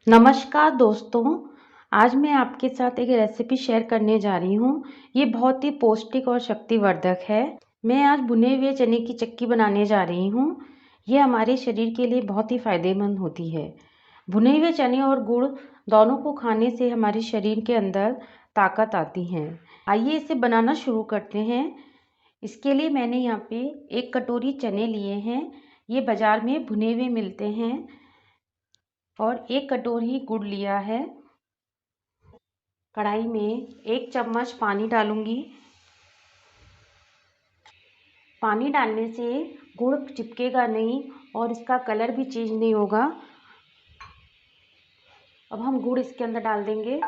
नमस्कार दोस्तों, आज मैं आपके साथ एक रेसिपी शेयर करने जा रही हूँ। ये बहुत ही पौष्टिक और शक्तिवर्धक है। मैं आज भुने हुए चने की चिक्की बनाने जा रही हूँ। ये हमारे शरीर के लिए बहुत ही फ़ायदेमंद होती है। भुने हुए चने और गुड़ दोनों को खाने से हमारे शरीर के अंदर ताकत आती है। आइए इसे बनाना शुरू करते हैं। इसके लिए मैंने यहाँ पे 1 कटोरी चने लिए हैं। ये बाज़ार में भुने हुए मिलते हैं। और 1 कटोरी गुड़ लिया है। कढ़ाई में 1 चम्मच पानी डालूंगी। पानी डालने से गुड़ चिपकेगा नहीं और इसका कलर भी चेंज नहीं होगा। अब हम गुड़ इसके अंदर डाल देंगे।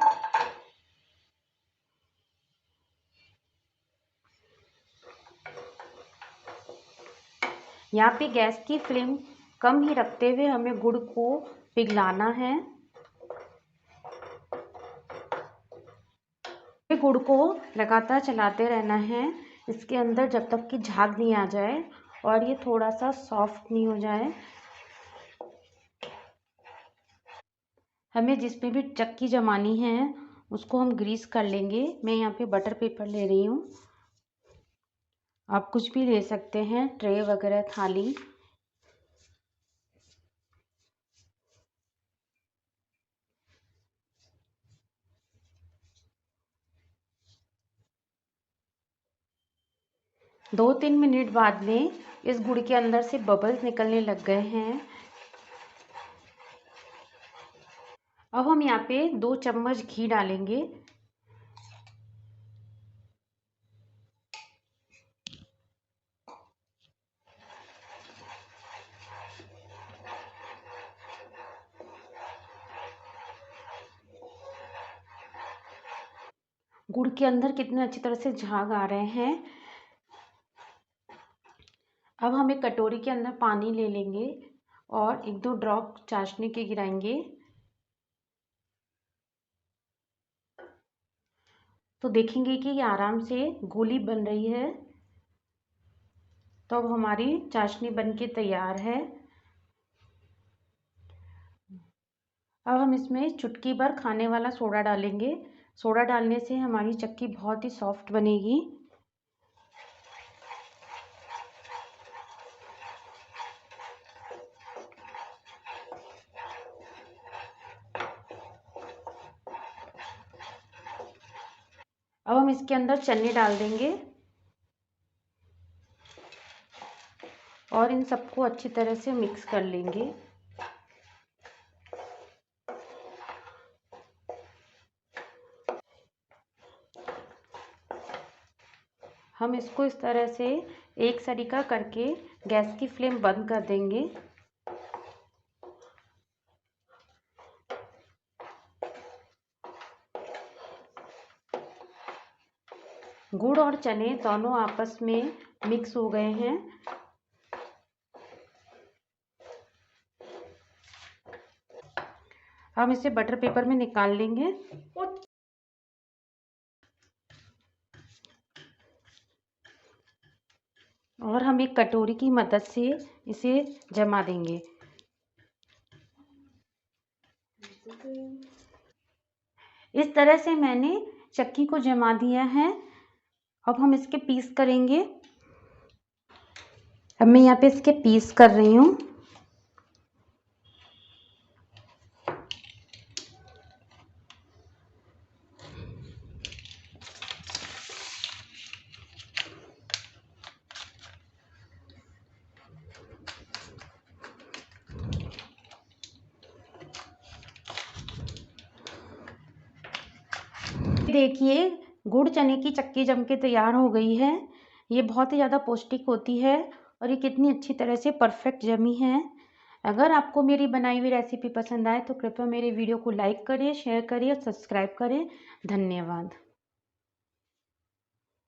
यहाँ पे गैस की फ्लेम कम ही रखते हुए हमें गुड़ को पिघलाना है। गुड़ को लगातार चलाते रहना है इसके अंदर जब तक कि झाग नहीं आ जाए और ये थोड़ा सा सॉफ्ट नहीं हो जाए। हमें जिसमें भी चक्की जमानी है उसको हम ग्रीस कर लेंगे। मैं यहाँ पे बटर पेपर ले रही हूँ। आप कुछ भी ले सकते हैं, ट्रे वगैरह, थाली। दो 3 मिनट बाद में इस गुड़ के अंदर से बबल्स निकलने लग गए हैं। अब हम यहाँ पे 2 चम्मच घी डालेंगे। गुड़ के अंदर कितने अच्छी तरह से झाग आ रहे हैं। अब हम एक कटोरी के अंदर पानी ले लेंगे और 1-2 ड्रॉप चाशनी के गिराएंगे। तो देखेंगे कि ये आराम से गोली बन रही है। तो अब हमारी चाशनी बनके तैयार है। अब हम इसमें चुटकी भर खाने वाला सोडा डालेंगे। सोडा डालने से हमारी चक्की बहुत ही सॉफ्ट बनेगी। अब हम इसके अंदर चने डाल देंगे और इन सबको अच्छी तरह से मिक्स कर लेंगे। हम इसको इस तरह से एक सरीका करके गैस की फ्लेम बंद कर देंगे। गुड़ और चने दोनों आपस में मिक्स हो गए हैं। हम इसे बटर पेपर में निकाल लेंगे। और हम एक कटोरी की मदद से इसे जमा देंगे। इस तरह से मैंने चक्की को जमा दिया है। अब हम इसके पीस करेंगे। अब मैं यहाँ पे इसके पीस कर रही हूँ। देखिए, गुड़ चने की चक्की जम के तैयार हो गई है। ये बहुत ही ज़्यादा पौष्टिक होती है और ये कितनी अच्छी तरह से परफेक्ट जमी है। अगर आपको मेरी बनाई हुई रेसिपी पसंद आए तो कृपया मेरे वीडियो को लाइक करें, शेयर करें और सब्सक्राइब करें। धन्यवाद।